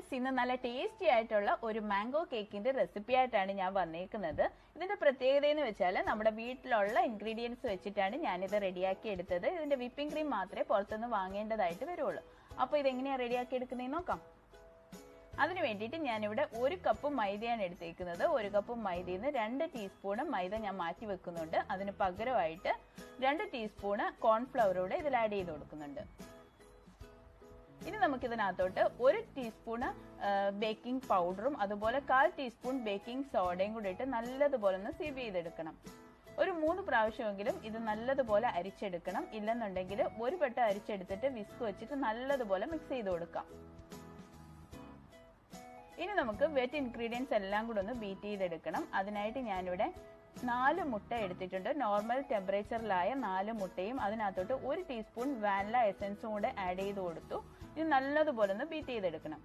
Friends, ഇന്ന് നല്ല tasty ആയിട്ടുള്ള ഒരു മാംഗോ കേക്കിന്റെ റെസിപ്പി ആയിട്ടാണ് ഞാൻ വന്നേക്കുന്നത്. ഇതിന്റെ പ്രത്യേകത എന്ന് വെച്ചാൽ നമ്മുടെ വീട്ടിലുള്ള ഇൻഗ്രീഡിയൻസ് വെച്ചിട്ടാണ് ഞാനിത് റെഡിയാക്കി എടുത്തത്. ഇതിന്റെ വിപ്പിംഗ് ക്രീം മാത്രമേ പുറത്തുനിന്ന് വാങ്ങേണ്ടതായിട്ട് വരുള്ളൂ. അപ്പോൾ ഇതെങ്ങനെയാണ് റെഡിയാക്കി എടുക്കുന്നതെന്ന് നോക്കാം. അതിന് വേണ്ടിയിട്ട് ഞാനിവിടെ 1 കപ്പ് മൈദയാണ് എടുത്തേക്കുന്നത്. 1 കപ്പ് മൈദയിൽ നിന്ന് 2 ടീസ്പൂൺ മൈദ ഞാൻ മാറ്റി വെക്കുന്നുണ്ട്. അതിന് പകരമായിട്ട് 2 ടീസ്പൂൺ കോൺഫ്ലവറൂടെ ഇതിൽ ആഡ് ചെയ്ത് കൊടുക്കുന്നുണ്ട്. ഇനി നമുക്കിതിനകത്തോട്ട് 1 ടീസ്പൂൺ ബേക്കിംഗ് പൗഡറും അതുപോലെ 1/4 ടീസ്പൂൺ ബേക്കിംഗ് സോഡയും കൂടി ഇട്ട് നല്ലതുപോലെ ഒന്ന് സീവ് ചെയ്തെടുക്കണം. ഒരു 3 പ്രാവശ്യമെങ്കിലും ഇത് നല്ലതുപോലെ അരിച്ചെടുക്കണം. ഇല്ലെന്നുണ്ടെങ്കിൽ ഒരു വട്ടം അരിച്ചെടുത്തിട്ട് വിസ്ക് വെച്ചിട്ട് നല്ലതുപോലെ മിക്സ് ചെയ്ത് കൊടുക്കാം. ഇനി നമുക്ക് വെറ്റ് ഇൻഗ്രീഡിയൻസ് എല്ലാം കൂടെ ഒന്ന് ബീറ്റ് ചെയ്തെടുക്കണം. അതിനായിട്ട് ഞാനിവിടെ 4 മുട്ട എടുത്തിട്ടുണ്ട്. നോർമൽ ടെമ്പറേച്ചറിലായ 4 മുട്ടയും അതിനകത്തോട്ട് 1 ടീസ്പൂൺ വാനില എസൻസും കൂടെ ആഡ് ചെയ്ത് കൊടുത്തു. ഇത് നല്ലതുപോലെ ഒന്ന് ബീറ്റ് ചെയ്തെടുക്കണം.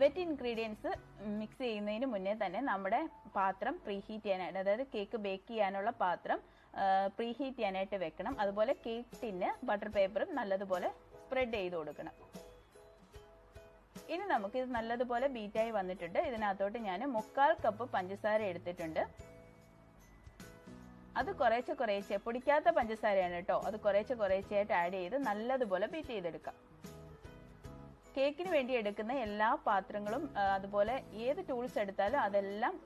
വെറ്റ് ഇൻഗ്രീഡിയൻസ് മിക്സ് ചെയ്യുന്നതിന് മുന്നേ തന്നെ നമ്മുടെ പാത്രം പ്രീഹീറ്റ് ചെയ്യാനായിട്ട്, അതായത് കേക്ക് ബേക്ക് ചെയ്യാനുള്ള പാത്രം പ്രീഹീറ്റ് ചെയ്യാനായിട്ട് വെക്കണം. അതുപോലെ കേക്ക് ടിന്ന് ബട്ടർ പേപ്പറും നല്ലതുപോലെ സ്പ്രെഡ് ചെയ്ത് കൊടുക്കണം. ഇനി നമുക്ക് ഇത് നല്ലതുപോലെ ബീറ്റായി വന്നിട്ടുണ്ട്. ഇതിനകത്തോട്ട് ഞാൻ 1/4 കപ്പ് പഞ്ചസാര എടുത്തിട്ടുണ്ട്. അത് കുറേശ്ശെ പൊടിക്കാത്ത പഞ്ചസാരയാണ് കേട്ടോ. അത് കുറേശ്ശെയായിട്ട് ആഡ് ചെയ്ത് നല്ലതുപോലെ ബീറ്റ് ചെയ്തെടുക്കാം. കേക്കിന് വേണ്ടി എടുക്കുന്ന എല്ലാ പാത്രങ്ങളും അതുപോലെ ഏത് ടൂൾസ് എടുത്താലും അതെല്ലാം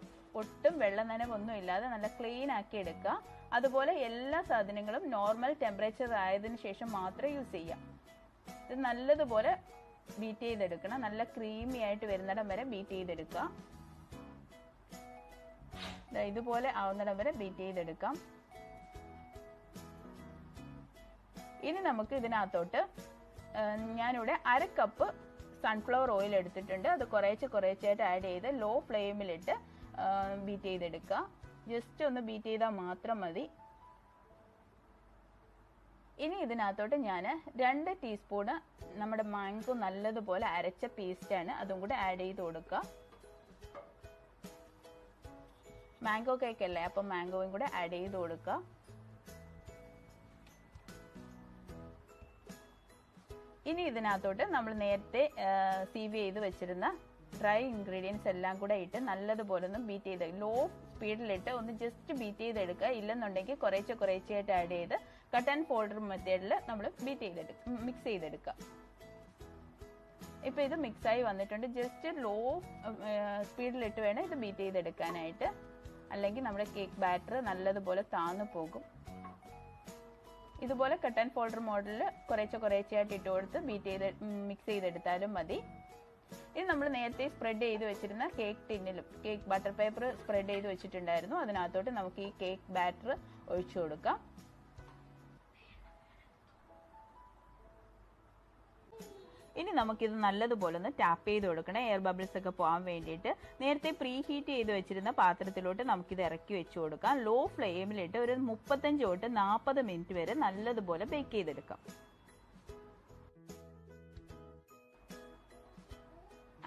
ഒട്ടും വെള്ളം നനവൊന്നും ഇല്ലാതെ നല്ല ക്ലീൻ ആക്കി എടുക്കുക. അതുപോലെ എല്ലാ സാധനങ്ങളും നോർമൽ ടെമ്പറേച്ചർ ആയതിനു ശേഷം മാത്രമേ യൂസ് ചെയ്യാം. ഇത് നല്ലതുപോലെ ബീറ്റ് ചെയ്തെടുക്കണം. നല്ല ക്രീമി ആയിട്ട് വരുന്നിടം വരെ ബീറ്റ് ചെയ്തെടുക്കുക. ഇതുപോലെ ആവുന്നിടം വരെ ബീറ്റ് ചെയ്തെടുക്കാം. ഇനി നമുക്ക് ഇതിനകത്തോട്ട് ഞാനിവിടെ 1/2 കപ്പ് സൺഫ്ലവർ ഓയിൽ എടുത്തിട്ടുണ്ട്. അത് കുറേശ്ശെയായിട്ട് ആഡ് ചെയ്ത് ലോ ഫ്ലെയിമിലിട്ട് ബീറ്റ് ചെയ്തെടുക്കുക. ജസ്റ്റ് ഒന്ന് ബീറ്റ് ചെയ്താൽ മാത്രം മതി. ഇനി ഇതിനകത്തോട്ട് ഞാൻ 2 ടീസ്പൂണ് നമ്മുടെ മാംഗോ നല്ലതുപോലെ അരച്ച പേസ്റ്റാണ്, അതും കൂടെ ആഡ് ചെയ്ത് കൊടുക്കുക. മാംഗോ കേക്ക് അല്ലേ, അപ്പം മാംഗോയും കൂടെ ആഡ് ചെയ്ത് കൊടുക്കുക. ഇനി ഇതിനകത്തോട്ട് നമ്മൾ നേരത്തെ സീവ് ചെയ്ത് വെച്ചിരുന്ന ഡ്രൈ ഇൻഗ്രീഡിയൻസ് എല്ലാം കൂടെ ഇട്ട് നല്ലതുപോലെ ഒന്ന് ബീറ്റ് ചെയ്ത് ലോ സ്പീഡിലിട്ട് ഒന്ന് ജസ്റ്റ് ബീറ്റ് ചെയ്തെടുക്കുക. ഇല്ലെന്നുണ്ടെങ്കിൽ കുറേശ്ശെയായിട്ട് ആഡ് ചെയ്ത് കട്ട് ആൻഡ് ഫോൾഡർ മെത്തേഡിൽ നമ്മൾ മിക്സ് ചെയ്തെടുക്കുക. ഇപ്പൊ ഇത് മിക്സായി വന്നിട്ടുണ്ട്. ജസ്റ്റ് ലോ സ്പീഡിലിട്ട് വേണം ഇത് ബീറ്റ് ചെയ്തെടുക്കാനായിട്ട്, അല്ലെങ്കിൽ നമ്മുടെ കേക്ക് ബാറ്റർ നല്ലതുപോലെ താന്നു പോകും. ഇതുപോലെ കട്ട് ആൻഡ് ഫോൾഡർ മോഡലിൽ കുറേശ്ശെയായിട്ട് ഇട്ട് കൊടുത്ത് മിക്സ് ചെയ്തെടുത്താലും മതി. ഇത് നമ്മൾ നേരത്തെ സ്പ്രെഡ് ചെയ്ത് വെച്ചിരുന്ന കേക്ക് ടിന്നിലും കേക്ക് ബട്ടർ പേപ്പർ സ്പ്രെഡ് ചെയ്ത് വെച്ചിട്ടുണ്ടായിരുന്നു. അതിനകത്തോട്ട് നമുക്ക് ഈ കേക്ക് ബാറ്റർ ഒഴിച്ചു കൊടുക്കാം. ഇനി നമുക്കിത് നല്ലതുപോലെ ഒന്ന് ടാപ്പ് ചെയ്ത് കൊടുക്കണം, എയർ ബബിൾസ് ഒക്കെ പോകാൻ വേണ്ടിയിട്ട്. നേരത്തെ പ്രീ ഹീറ്റ് ചെയ്ത് വെച്ചിരുന്ന പാത്രത്തിലോട്ട് നമുക്കിത് ഇറക്കി വെച്ച് കൊടുക്കാം. ലോ ഫ്ലെയിമിലിട്ട് ഒരു 35 തൊട്ട് 40 മിനിറ്റ് വരെ നല്ലതുപോലെ ബേക്ക് ചെയ്തെടുക്കാം.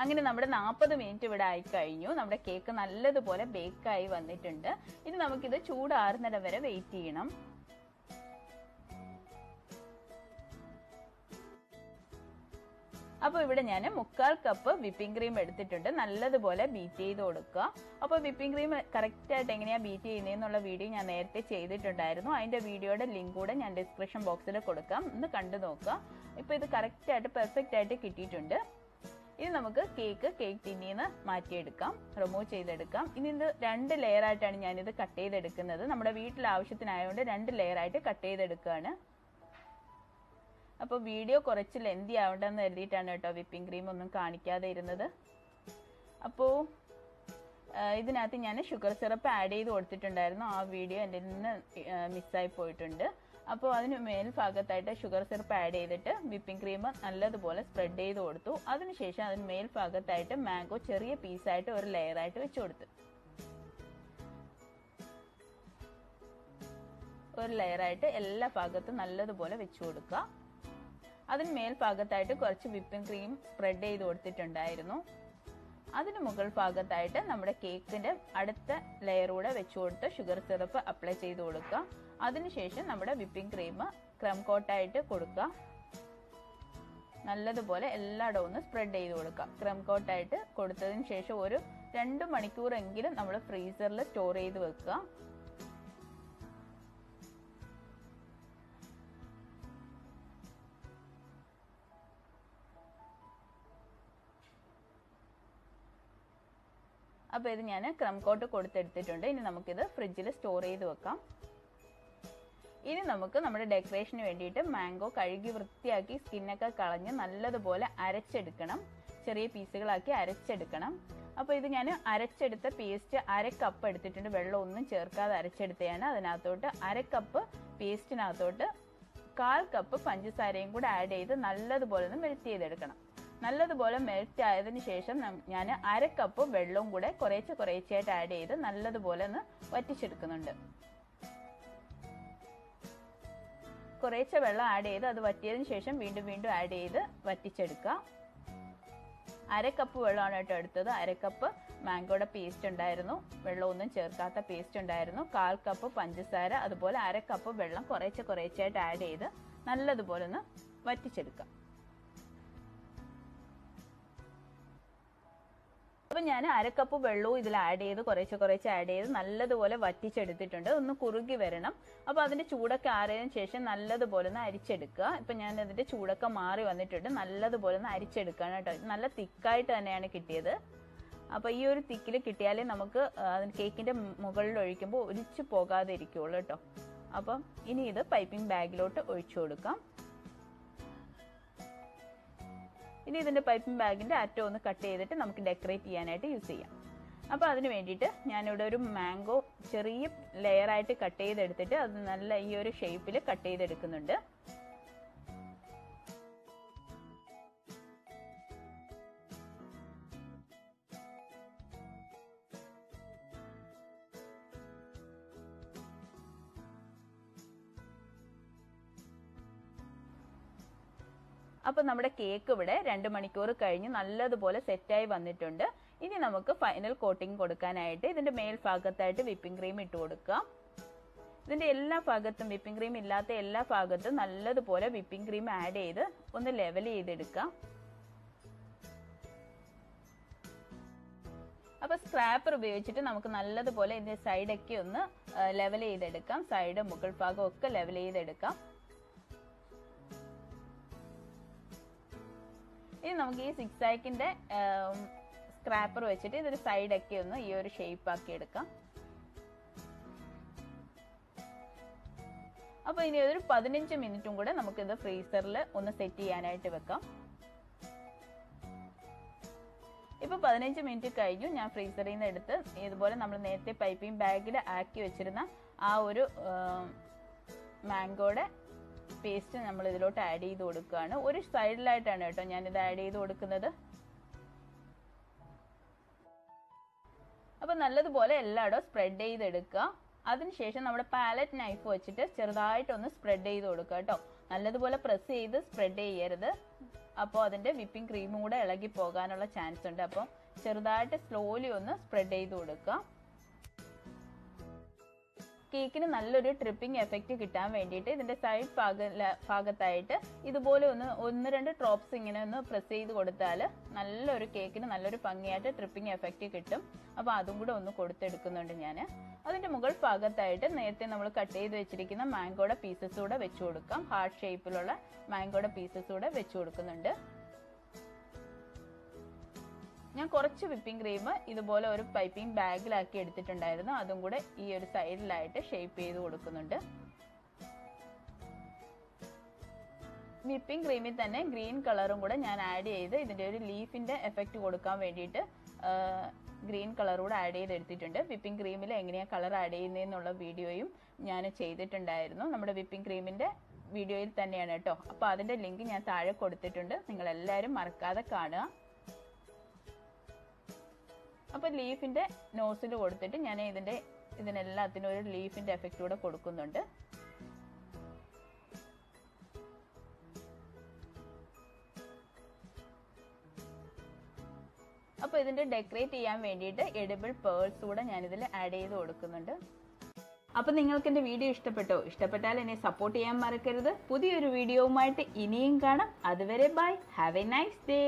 അങ്ങനെ നമ്മുടെ 40 മിനിറ്റ് ഇവിടെ ആയിക്കഴിഞ്ഞു. നമ്മുടെ കേക്ക് നല്ലതുപോലെ ബേക്കായി വന്നിട്ടുണ്ട്. ഇനി നമുക്കിത് ചൂടാറുന്നിടം വരെ വെയിറ്റ് ചെയ്യണം. അപ്പോൾ ഇവിടെ ഞാൻ 1/4 കപ്പ് വിപ്പിംഗ് ക്രീം എടുത്തിട്ടുണ്ട്. നല്ലതുപോലെ ബീറ്റ് ചെയ്ത് കൊടുക്കുക. അപ്പോൾ വിപ്പിംഗ് ക്രീം കറക്റ്റായിട്ട് എങ്ങനെയാണ് ബീറ്റ് ചെയ്യുന്നതെന്നുള്ള വീഡിയോ ഞാൻ നേരത്തെ ചെയ്തിട്ടുണ്ടായിരുന്നു. അതിൻ്റെ വീഡിയോയുടെ ലിങ്ക് കൂടെ ഞാൻ ഡിസ്ക്രിപ്ഷൻ ബോക്സിൽ കൊടുക്കാം, ഒന്ന് കണ്ടു നോക്കുക. ഇപ്പോൾ ഇത് കറക്റ്റായിട്ട് പെർഫെക്റ്റ് ആയിട്ട് കിട്ടിയിട്ടുണ്ട്. ഇനി നമുക്ക് കേക്ക് ടിന്നിൽ നിന്ന് മാറ്റിയെടുക്കാം, റിമൂവ് ചെയ്തെടുക്കാം. ഇനി ഇത് 2 ലെയറായിട്ടാണ് ഞാനിത് കട്ട് ചെയ്തെടുക്കുന്നത്. നമ്മുടെ വീട്ടിലെ ആവശ്യത്തിനായതുകൊണ്ട് 2 ലെയറായിട്ട് കട്ട് ചെയ്തെടുക്കുകയാണ്. അപ്പോൾ വീഡിയോ കുറച്ച് ലെന്തി ആവണ്ടെന്ന് കരുതിയിട്ടാണ് കേട്ടോ വിപ്പിംഗ് ക്രീം ഒന്നും കാണിക്കാതെ ഇരുന്നത്. അപ്പോൾ ഇതിനകത്ത് ഞാൻ ഷുഗർ സിറപ്പ് ആഡ് ചെയ്ത് കൊടുത്തിട്ടുണ്ടായിരുന്നു. ആ വീഡിയോ എൻ്റെ നിന്ന് മിസ്സായി പോയിട്ടുണ്ട്. അപ്പോൾ അതിന് മേൽഭാഗത്തായിട്ട് ഷുഗർ സിറപ്പ് ആഡ് ചെയ്തിട്ട് വിപ്പിംഗ് ക്രീം നല്ലതുപോലെ സ്പ്രെഡ് ചെയ്ത് കൊടുത്തു. അതിനുശേഷം അതിന് മേൽഭാഗത്തായിട്ട് മാംഗോ ചെറിയ പീസായിട്ട് ഒരു ലെയറായിട്ട് വെച്ച് കൊടുത്തു. ഒരു ലെയറായിട്ട് എല്ലാ ഭാഗത്തും നല്ലതുപോലെ വെച്ച് കൊടുക്കുക. അതിന് മേൽഭാഗത്തായിട്ട് കുറച്ച് വിപ്പിംഗ് ക്രീം സ്പ്രെഡ് ചെയ്ത് കൊടുത്തിട്ടുണ്ടായിരുന്നു. അതിന് മുകൾ ഭാഗത്തായിട്ട് നമ്മുടെ കേക്കിന്റെ അടുത്ത ലെയർ കൂടെ വെച്ച് കൊടുത്ത് ഷുഗർ സിറപ്പ് അപ്ലൈ ചെയ്ത് കൊടുക്കുക. അതിനുശേഷം നമ്മുടെ വിപ്പിംഗ് ക്രീം ക്രം കോട്ടായിട്ട് കൊടുക്കുക. നല്ലതുപോലെ എല്ലായിടവും ഒന്ന് സ്പ്രെഡ് ചെയ്ത് കൊടുക്കാം. ക്രം കോട്ടായിട്ട് കൊടുത്തതിന് ശേഷം ഒരു 2 മണിക്കൂറെങ്കിലും നമ്മൾ ഫ്രീസറിൽ സ്റ്റോർ ചെയ്ത് വെക്കുക. അപ്പോൾ ഇത് ഞാൻ ക്രം കോട്ട് കൊടുത്തെടുത്തിട്ടുണ്ട്. ഇനി നമുക്കിത് ഫ്രിഡ്ജിൽ സ്റ്റോർ ചെയ്ത് വെക്കാം. ഇനി നമുക്ക് നമ്മുടെ ഡെക്കറേഷന് വേണ്ടിയിട്ട് മാംഗോ കഴുകി വൃത്തിയാക്കി സ്കിന്നൊക്കെ കളഞ്ഞ് നല്ലതുപോലെ അരച്ചെടുക്കണം. ചെറിയ പീസുകളാക്കി അരച്ചെടുക്കണം. അപ്പോൾ ഇത് ഞാൻ അരച്ചെടുത്ത പേസ്റ്റ് 1/2 കപ്പ് എടുത്തിട്ടുണ്ട്. വെള്ളം ഒന്നും ചേർക്കാതെ അരച്ചെടുത്തതാണ്. അതിനകത്തോട്ട് 1/2 കപ്പ് പേസ്റ്റിനകത്തോട്ട് 1/4 കപ്പ് പഞ്ചസാരയും കൂടെ ആഡ് ചെയ്ത് നല്ലതുപോലെ ഒന്ന് മെൽറ്റ് ചെയ്തെടുക്കണം. നല്ലതുപോലെ മെൽറ്റ് ആയതിനു ശേഷം ഞാൻ 1/2 കപ്പ് വെള്ളവും കൂടെ കുറേശ്ശെയായിട്ട് ആഡ് ചെയ്ത് നല്ലതുപോലെ ഒന്ന് വറ്റിച്ചെടുക്കുന്നുണ്ട്. കുറേശ്ശെ വെള്ളം ആഡ് ചെയ്ത് അത് വറ്റിയതിനു ശേഷം വീണ്ടും ആഡ് ചെയ്ത് വറ്റിച്ചെടുക്കുക. 1/2 കപ്പ് വെള്ളമാണ് കേട്ടോ എടുത്തത്. 1/2 കപ്പ് മാംഗോയുടെ പേസ്റ്റ് ഉണ്ടായിരുന്നു, വെള്ളമൊന്നും ചേർക്കാത്ത പേസ്റ്റ് ഉണ്ടായിരുന്നു. 1/4 കപ്പ് പഞ്ചസാര, അതുപോലെ 1/2 കപ്പ് വെള്ളം കുറേശ്ശെയായിട്ട് ആഡ് ചെയ്ത് നല്ലതുപോലെ ഒന്ന് വറ്റിച്ചെടുക്കാം. അപ്പം ഞാൻ 1/2 കപ്പ് വെള്ളവും ഇതിൽ ആഡ് ചെയ്ത് കുറേശ്ശെ ആഡ് ചെയ്ത് നല്ലതുപോലെ വറ്റിച്ചെടുത്തിട്ടുണ്ട്. ഒന്ന് കുറുകി വരണം. അപ്പോൾ അതിൻ്റെ ചൂടൊക്കെ ആറിയതിനു ശേഷം നല്ലതുപോലെ ഒന്ന് അരിച്ചെടുക്കുക. ഇപ്പം ഞാൻ അതിൻ്റെ ചൂടൊക്കെ മാറി വന്നിട്ടുണ്ട്. നല്ലതുപോലെ ഒന്ന് അരിച്ചെടുക്കുകയാണ് കേട്ടോ. നല്ല തിക്കായിട്ട് തന്നെയാണ് കിട്ടിയത്. അപ്പോൾ ഈ ഒരു തിക്കിൽ കിട്ടിയാലേ നമുക്ക് കേക്കിൻ്റെ മുകളിൽ ഒഴിക്കുമ്പോൾ ഒലിച്ചു പോകാതെ ഇരിക്കുകയുള്ളൂ കേട്ടോ. അപ്പം ഇനി ഇത് പൈപ്പിംഗ് ബാഗിലോട്ട് ഒഴിച്ചു കൊടുക്കാം. ഇനി ഇതിൻ്റെ പൈപ്പിംഗ് ബാഗിൻ്റെ അറ്റം ഒന്ന് കട്ട് ചെയ്തിട്ട് നമുക്ക് ഡെക്കറേറ്റ് ചെയ്യാനായിട്ട് യൂസ് ചെയ്യാം. അപ്പോൾ അതിന് വേണ്ടിയിട്ട് ഞാനിവിടെ ഒരു മാംഗോ ചെറിയ ലെയറായിട്ട് കട്ട് ചെയ്തെടുത്തിട്ട് അത് നല്ല ഈ ഒരു ഷേപ്പിൽ കട്ട് ചെയ്തെടുക്കുന്നുണ്ട്. അപ്പോൾ നമ്മുടെ കേക്ക് ഇവിടെ 2 മണിക്കൂർ കഴിഞ്ഞ് നല്ലതുപോലെ സെറ്റായി വന്നിട്ടുണ്ട്. ഇനി നമുക്ക് ഫൈനൽ കോട്ടിംഗ് കൊടുക്കാനായിട്ട് ഇതിൻ്റെ മേൽഭാഗത്തായിട്ട് വിപ്പിംഗ് ക്രീം ഇട്ട് കൊടുക്കാം. ഇതിൻ്റെ എല്ലാ ഭാഗത്തും വിപ്പിംഗ് ക്രീം ഇല്ലാത്ത എല്ലാ ഭാഗത്തും നല്ലതുപോലെ വിപ്പിംഗ് ക്രീം ആഡ് ചെയ്ത് ഒന്ന് ലെവൽ ചെയ്തെടുക്കാം. അപ്പോൾ സ്ക്രാപ്പർ ഉപയോഗിച്ചിട്ട് നമുക്ക് നല്ലതുപോലെ ഇതിൻ്റെ സൈഡൊക്കെ ഒന്ന് ലെവൽ ചെയ്തെടുക്കാം. സൈഡ് മുകൾ ഭാഗം ഒക്കെ ലെവൽ ചെയ്തെടുക്കാം. ഇനി നമുക്ക് ഈ 6 ആക്കിൻ്റെ സ്ക്രാപ്പർ വെച്ചിട്ട് ഇതൊരു സൈഡൊക്കെ ഒന്ന് ഈ ഒരു ഷേപ്പ് ആക്കി എടുക്കാം. അപ്പോൾ ഇനി ഒരു 15 മിനിറ്റും കൂടെ നമുക്കിത് ഫ്രീസറിൽ ഒന്ന് സെറ്റ് ചെയ്യാനായിട്ട് വെക്കാം. ഇപ്പോൾ 15 മിനിറ്റ് കഴിഞ്ഞു. ഞാൻ ഫ്രീസറിൽ നിന്ന് എടുത്ത് ഇതുപോലെ നമ്മൾ നേരത്തെ പൈപ്പിംഗ് ബാഗിൽ ആക്കി വെച്ചിരുന്ന ആ ഒരു മാംഗോയുടെ പേസ്റ്റ് നമ്മൾ ഇതിലോട്ട് ആഡ് ചെയ്ത് കൊടുക്കുകയാണ്. ഒരു സൈഡിലായിട്ടാണ് കേട്ടോ ഞാനിത് ആഡ് ചെയ്ത് കൊടുക്കുന്നത്. അപ്പോൾ നല്ലതുപോലെ എല്ലായിടവും സ്പ്രെഡ് ചെയ്തെടുക്കുക. അതിനുശേഷം നമ്മുടെ പാലറ്റ് നൈഫ് വെച്ചിട്ട് ചെറുതായിട്ടൊന്ന് സ്പ്രെഡ് ചെയ്ത് കൊടുക്കുക കേട്ടോ. നല്ലതുപോലെ പ്രസ് ചെയ്ത് സ്പ്രെഡ് ചെയ്യരുത്. അപ്പോൾ അതിൻ്റെ വിപ്പിംഗ് ക്രീമും കൂടെ ഇളകി പോകാനുള്ള ചാൻസ് ഉണ്ട്. അപ്പോൾ ചെറുതായിട്ട് സ്ലോലി ഒന്ന് സ്പ്രെഡ് ചെയ്ത് കൊടുക്കുക. കേക്കിന് നല്ലൊരു ട്രിപ്പിംഗ് എഫക്റ്റ് കിട്ടാൻ വേണ്ടിയിട്ട് ഇതിൻ്റെ സൈഡ് ഭാഗത്തായിട്ട് ഇതുപോലെ ഒന്ന് രണ്ട് ഡ്രോപ്സ് ഇങ്ങനെ ഒന്ന് പ്രസ് ചെയ്ത് കൊടുത്താൽ നല്ലൊരു കേക്കിന് നല്ലൊരു ഭംഗിയായിട്ട് ട്രിപ്പിംഗ് എഫക്റ്റ് കിട്ടും. അപ്പോൾ അതും കൂടെ ഒന്ന് കൊടുത്തെടുക്കുന്നുണ്ട് ഞാൻ. അതിൻ്റെ മുകൾ ഭാഗത്തായിട്ട് നേരത്തെ നമ്മൾ കട്ട് ചെയ്ത് വെച്ചിരിക്കുന്ന മാംഗോയുടെ പീസസ് കൂടെ വെച്ച് കൊടുക്കാം. ഹാർട്ട് ഷേപ്പിലുള്ള മാംഗോയുടെ പീസസ് കൂടെ വെച്ച് കൊടുക്കുന്നുണ്ട്. ഞാൻ കുറച്ച് വിപ്പിംഗ് ക്രീം ഇതുപോലെ ഒരു പൈപ്പിംഗ് ബാഗിലാക്കി എടുത്തിട്ടുണ്ടായിരുന്നു. അതും കൂടെ ഈ ഒരു സൈഡിലായിട്ട് ഷേപ്പ് ചെയ്ത് കൊടുക്കുന്നുണ്ട്. വിപ്പിംഗ് ക്രീമിൽ തന്നെ ഗ്രീൻ കളറും കൂടെ ഞാൻ ആഡ് ചെയ്ത് ഇതിൻ്റെ ഒരു ലീഫിൻ്റെ എഫക്റ്റ് കൊടുക്കാൻ വേണ്ടിയിട്ട് ഗ്രീൻ കളർ കൂടെ ആഡ് ചെയ്ത് എടുത്തിട്ടുണ്ട്. വിപ്പിംഗ് ക്രീമിൽ എങ്ങനെയാണ് കളർ ആഡ് ചെയ്യുന്നതെന്നുള്ള വീഡിയോയും ഞാൻ ചെയ്തിട്ടുണ്ടായിരുന്നു. നമ്മുടെ വിപ്പിംഗ് ക്രീമിൻ്റെ വീഡിയോയിൽ തന്നെയാണ് കേട്ടോ. അപ്പോൾ അതിൻ്റെ ലിങ്ക് ഞാൻ താഴെ കൊടുത്തിട്ടുണ്ട്. നിങ്ങളെല്ലാവരും മറക്കാതെ കാണുക. അപ്പോൾ ലീഫിൻ്റെ നോസിൽ കൊടുത്തിട്ട് ഞാൻ ഇതിനെല്ലാത്തിനും ഒരു ലീഫിൻ്റെ എഫക്റ്റ് കൂടെ കൊടുക്കുന്നുണ്ട്. അപ്പോൾ ഇതിൻ്റെ ഡെക്കറേറ്റ് ചെയ്യാൻ വേണ്ടിയിട്ട് എഡിബിൾ പേൾസ് കൂടെ ഞാനിതിൽ ആഡ് ചെയ്ത് കൊടുക്കുന്നുണ്ട്. അപ്പോൾ നിങ്ങൾക്ക് എൻ്റെ വീഡിയോ ഇഷ്ടപ്പെട്ടോ? ഇഷ്ടപ്പെട്ടാൽ എന്നെ സപ്പോർട്ട് ചെയ്യാൻ മറക്കരുത്. പുതിയൊരു വീഡിയോവുമായിട്ട് ഇനിയും കാണാം. അതുവരെ bye. Have a nice day.